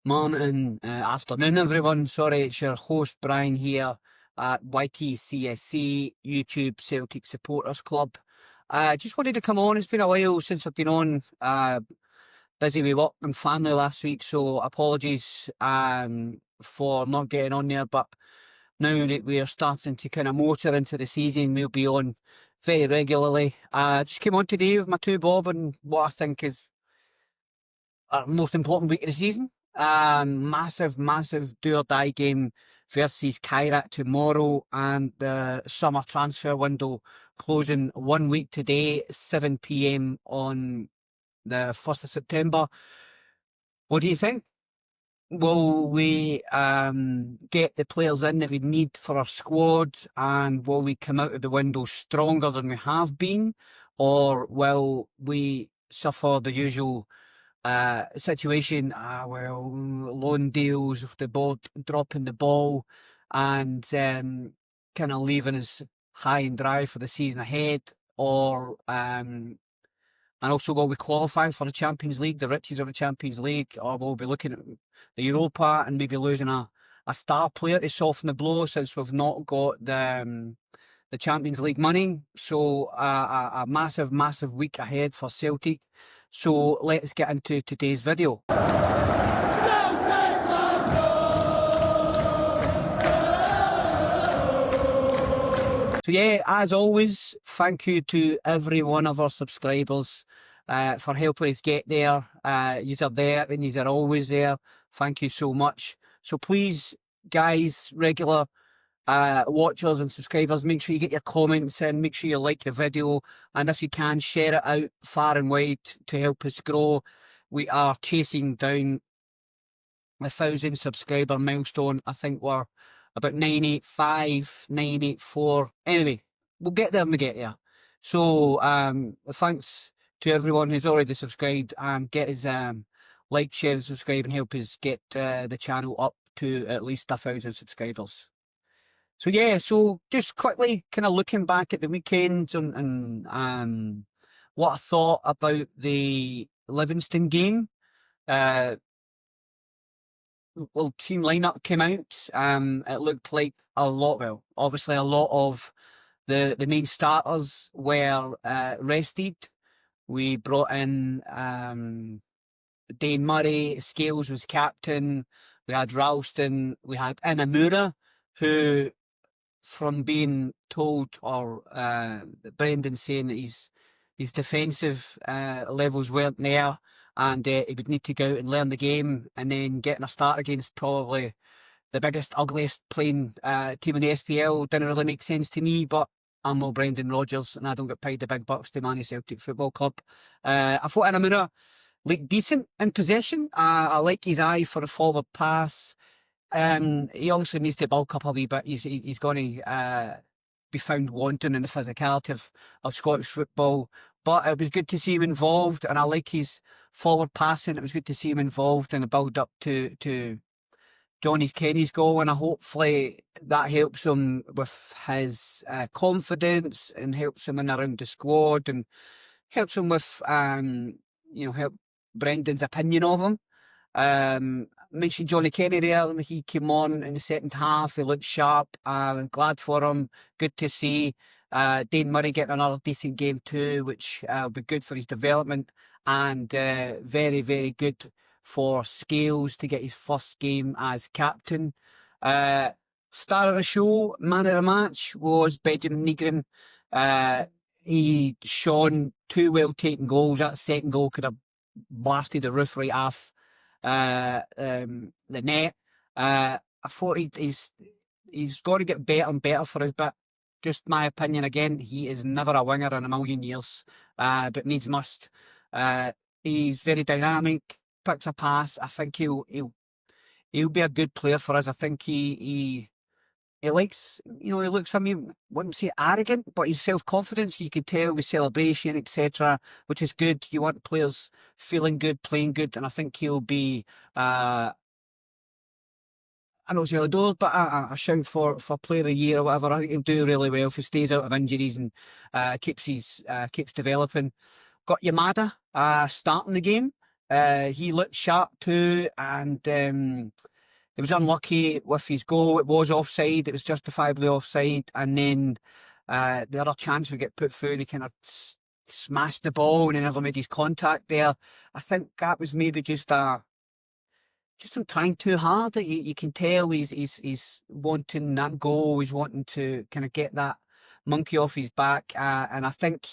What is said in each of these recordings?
Morning, afternoon, everyone. Sorry, it's your host Brian here at YTCSC YouTube Celtic Supporters Club. Just wanted to come on. It's been a while since I've been on. Busy with work and family last week, so apologies for not getting on there. But now that we are starting to kind of motor into the season, we'll be on very regularly. Just came on today with my two bob on what I think is our most important week of the season. Massive do or die game versus Kairat tomorrow, and the summer transfer window closing 1 week today, 7 p.m. on the 1st of September. What do you think? Will we get the players in that we need for our squad, and will we come out of the window stronger than we have been, or will we suffer the usual situation, loan deals, the ball dropping the ball, and kind of leaving us high and dry for the season ahead, or and also will we qualify for the Champions League, the riches of the Champions League, or will we be looking at the Europa and maybe losing a star player to soften the blow since we've not got the Champions League money. So a massive week ahead for Celtic. So let's get into today's video. So yeah, as always, thank you to every one of our subscribers for helping us get there. Yous are there and yous are always there. Thank you so much. So please, guys, regular watchers and subscribers, make sure you get your comments in, make sure you like the video, and if you can, share it out far and wide to help us grow. We are chasing down the 1,000 subscriber milestone. I think we're about 985, 984. Anyway, we'll get there when we get there. So thanks to everyone who's already subscribed, and get us like, share and subscribe and help us get the channel up to at least 1,000 subscribers. So yeah, so just quickly kind of looking back at the weekend and what I thought about the Livingston game. Well, team lineup came out. It looked like obviously a lot of the main starters were rested. We brought in Dane Murray, Scales was captain. We had Ralston, we had Inamura, who, from being told, or Brendan saying that his defensive levels weren't there, and he would need to go out and learn the game, and then getting a start against probably the biggest, ugliest playing team in the SPL didn't really make sense to me. But I'm no Brendan Rodgers, and I don't get paid the big bucks to manage Celtic Football Club. I thought Inamura looked decent in possession. I like his eye for a forward pass. He obviously needs to bulk up a wee bit. He's going to be found wanting in the physicality of Scottish football. But it was good to see him involved, and I like his forward passing. It was good to see him involved in the build up to Johnny Kenny's goal, and hopefully that helps him with his confidence, and helps him in around the squad, and helps him with help Brendan's opinion of him. Mentioned Johnny Kenny there. He came on in the second half. He looked sharp. I'm glad for him. Good to see. Dane Murray getting another decent game too, which will be good for his development, and very good for Scales to get his first game as captain. Star of the show, man of the match, was Benjamin Negrin. He shone, two well taken goals. That second goal could have blasted the roof right off the net. I thought he's got to get better and better for his bit. Just my opinion again. He is never a winger in a million years, but needs must. He's very dynamic, picks a pass. I think he'll be a good player for us. I think he likes, he looks, I mean, wouldn't say arrogant, but his self-confidence, you could tell with celebration, etc., which is good. You want players feeling good, playing good, and I think he'll be, I know it's early doors, but a shout for player of the year or whatever. I think he'll do really well if he stays out of injuries and keeps developing. Got Yamada starting the game. He looked sharp too, and he was unlucky with his goal. It was offside. It was justifiably offside. And then the other chance we get put through, and he kind of smashed the ball and he never made his contact there. I think that was maybe just him trying too hard. You can tell he's wanting that goal. He's wanting to kind of get that monkey off his back. And I think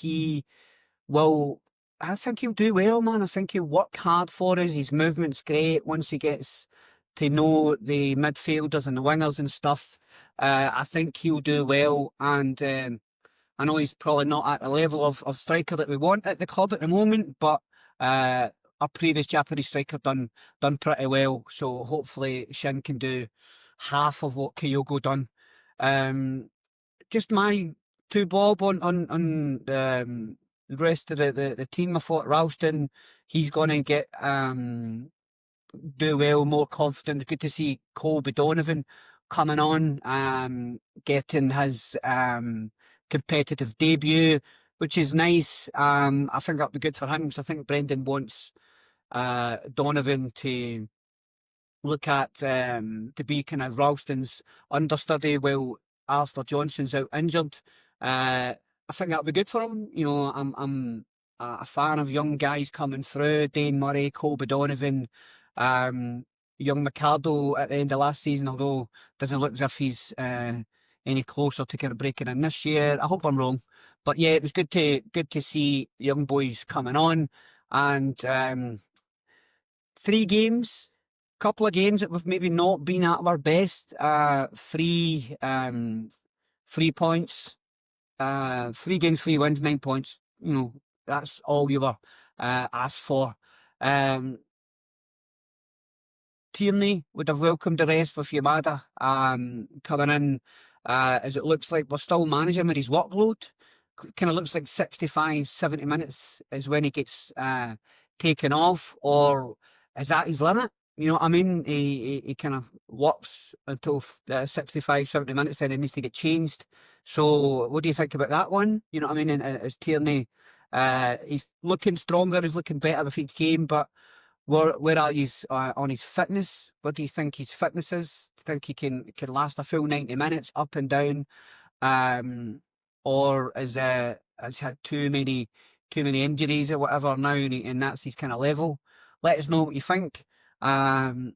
will. I think he'll do well, man. I think he'll work hard for us. His movement's great once he gets to know the midfielders and the wingers and stuff. I think he'll do well. And I know he's probably not at the level of striker that we want at the club at the moment, but our previous Japanese striker done pretty well. So hopefully Shin can do half of what Kyogo done. Just my two bob on the rest of the team. I thought Ralston, he's going to get do well, more confident. It's good to see Colby Donovan coming on, getting his competitive debut, which is nice. I think that'll be good for him. So I think Brendan wants Donovan to look at to be kind of Ralston's understudy while Alistair Johnson's out injured. I think that'll be good for him. You know, I'm a fan of young guys coming through. Dane Murray, Colby Donovan, young Ricardo at the end of last season, although doesn't look as if he's any closer to kind of breaking in this year. I hope I'm wrong, but yeah, it was good to see young boys coming on, and 3 games, couple of games that we've maybe not been at our best. 3 points, 3 games, 3 wins, 9 points. You know, that's all we were asked for. Tierney would have welcomed the rest with Yamada coming in, as it looks like we're still managing with his workload. Kind of looks like 65, 70 minutes is when he gets taken off, or is that his limit? You know what I mean? He kind of works until 65, 70 minutes, then it needs to get changed. So what do you think about that one? You know what I mean? And as Tierney, he's looking stronger, he's looking better with each game, but where are you on his fitness? What do you think his fitness is? Do you think he can last a full 90 minutes up and down? Or has had too many injuries or whatever now, and that's his kind of level? Let us know what you think. So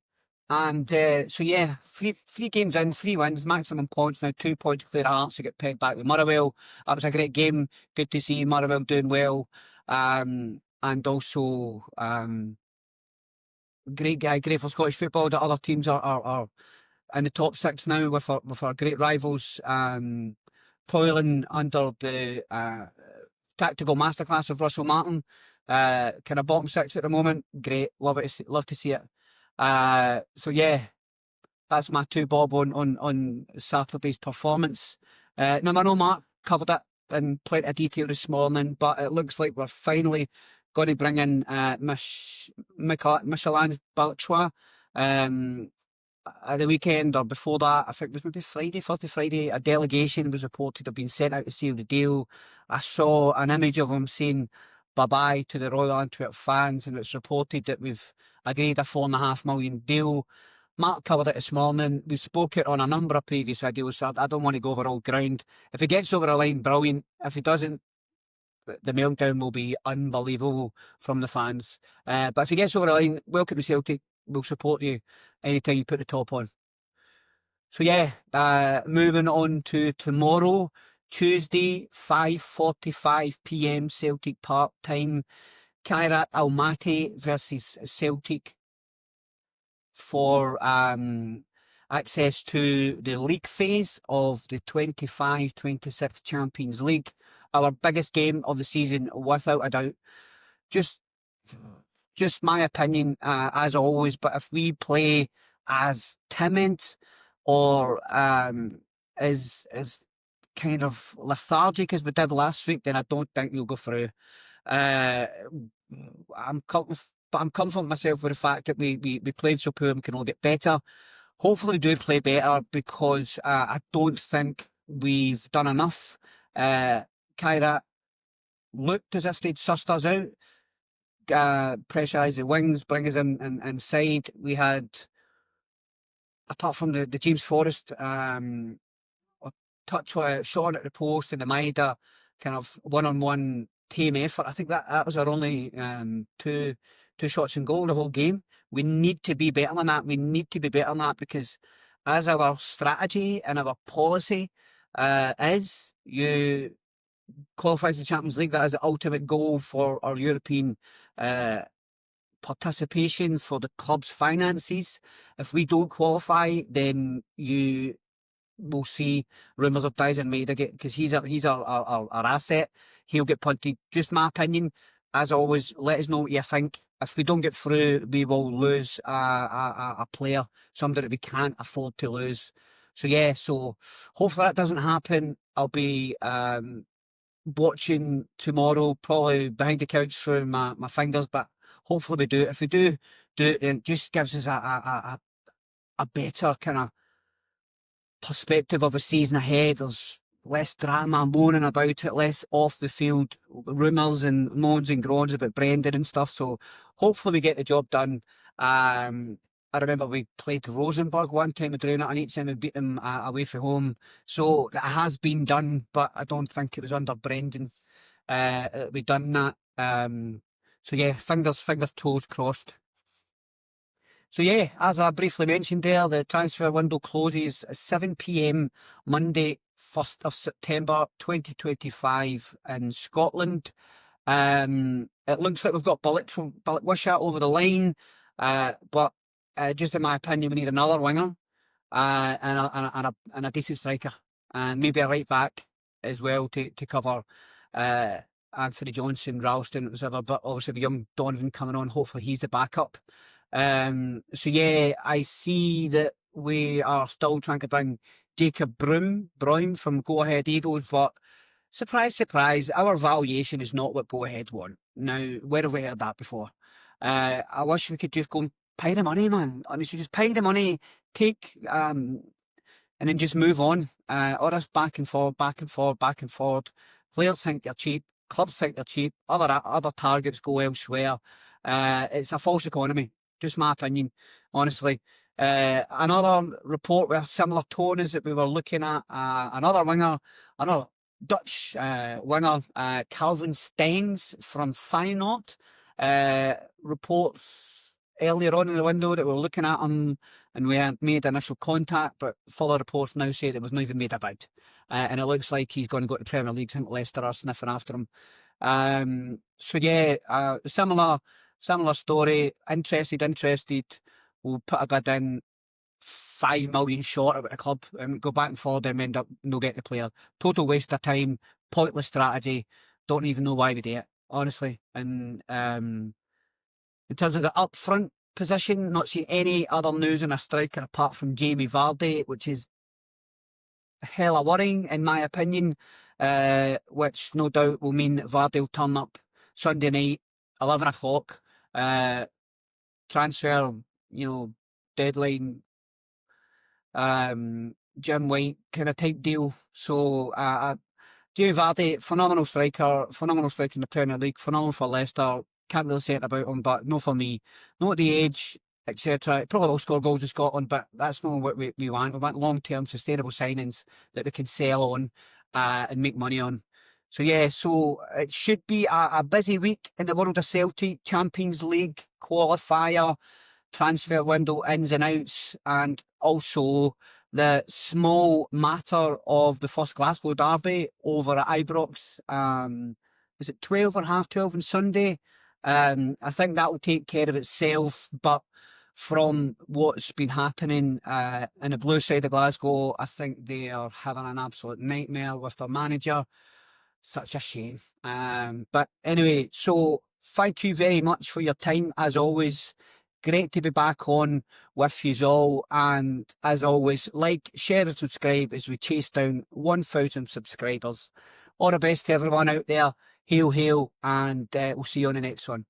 yeah, three games in, 3 wins, maximum points now, 2 points clear of Hearts to get pegged back with Motherwell. That was a great game. Good to see Motherwell doing well. And also great for Scottish football that other teams are in the top 6 now with our great rivals toiling under the tactical masterclass of Russell Martin. Kind of bottom 6 at the moment. Great, love to see it. So yeah, that's my two bob on Saturday's performance. Now I know Mark covered it in plenty of detail this morning, but it looks like we're finally going to bring in Michelin Balchois. At the weekend or before that, I think it was maybe Thursday, Friday, a delegation was reported to have been sent out to seal the deal. I saw an image of him saying bye-bye to the Royal Antwerp fans, and it's reported that we've agreed a £4.5 million deal. Mark covered it this morning. We spoke it on a number of previous videos, so I don't want to go over all ground. If he gets over the line, brilliant. If he doesn't, the meltdown will be unbelievable from the fans. But if he gets over the line, welcome to Celtic. We'll support you anytime you put the top on. So yeah, moving on to tomorrow, Tuesday, 5:45 p.m. Celtic Park time. Kairat Almaty versus Celtic for access to the league phase of the 25-26 Champions League. Our biggest game of the season, without a doubt. Just my opinion, as always, but if we play as timid or as kind of lethargic as we did last week, then I don't think we'll go through. I'm comfortable myself with the fact that we played so poor and we can all get better. Hopefully we do play better, because I don't think we've done enough. Kairat looked as if they'd sussed us out. pressurise the wings, bring us inside. We had, apart from the James Forrest touch shot at the post and the Maida kind of one-on-one team effort. I think that was our only two shots in goal the whole game. We need to be better than that. We need to be better than that, because as our strategy and our policy is, you qualify for the Champions League. That is the ultimate goal for our European participation, for the club's finances. If we don't qualify, then you will see rumours of Dyson Maida, because he's our asset. He'll get punted. Just my opinion. As always, let us know what you think. If we don't get through, we will lose a player, somebody that we can't afford to lose. So yeah, so hopefully that doesn't happen. I'll be watching tomorrow, probably behind the couch through my fingers, but hopefully we do it. If we do it, then it just gives us a better kind of perspective of a season ahead. There's less drama moaning about it, less off the field rumours and moans and groans about Brendan and stuff. So hopefully we get the job done. I remember we played Rosenborg one time, we drew it on each time, we beat them away from home. So it has been done, but I don't think it was under Brendan we done that. So yeah, fingers, toes crossed. So yeah, as I briefly mentioned there, the transfer window closes at 7 p.m. Monday, 1st of September 2025 in Scotland. It looks like we've got Bullet Wisha over the line, but just in my opinion, we need another winger and a decent striker, and maybe a right back as well to cover Anthony Johnson, Ralston, whatever. But obviously with young Donovan coming on, hopefully he's the backup. So yeah, I see that we are still trying to bring Jacob Brown from Go Ahead Eagles, but surprise, surprise, our valuation is not what Go Ahead want. Now, where have we heard that before? I wish we could just go and pay the money, man. Honestly, just pay the money, take and then just move on. Or us back and forward, back and forward, back and forward. Players think they're cheap, clubs think they're cheap, other targets go elsewhere. It's a false economy. Just my opinion, honestly. Another report with a similar tone is that we were looking at another winger, another Dutch winger, Calvin Stengs from Feyenoord. Reports earlier on in the window that we were looking at him, and we had made initial contact, but further reports now say that it was not even made a bid. And it looks like he's going to go to the Premier League. I think Leicester are sniffing after him. So yeah, similar story. Interested. We'll put a bid in 5 million short about the club and go back and forward and end up no getting the player. Total waste of time, pointless strategy. Don't even know why we do it, honestly. And in terms of the up front position, not seeing any other news on a striker apart from Jamie Vardy, which is hella worrying in my opinion, which no doubt will mean that Vardy will turn up Sunday night, 11 o'clock. Transfer, deadline, Jim White kind of type deal. So Jamie Vardy, phenomenal striker in the Premier League, phenomenal for Leicester. Can't really say it about him, but no for me. Not at the age, etc. Probably will score goals in Scotland, but that's not what we want. We want long-term sustainable signings that we can sell on and make money on. So yeah, so it should be a busy week in the world of Celtic. Champions League qualifier, transfer window ins and outs, and also the small matter of the first Glasgow derby over at Ibrox. Is it 12 or half 12 on Sunday? I think that will take care of itself, but from what's been happening in the blue side of Glasgow, I think they are having an absolute nightmare with their manager. Such a shame. But anyway, so thank you very much for your time, as always. Great to be back on with you all. And as always, like, share and subscribe as we chase down 1,000 subscribers. All the best to everyone out there. Hail, hail, and we'll see you on the next one.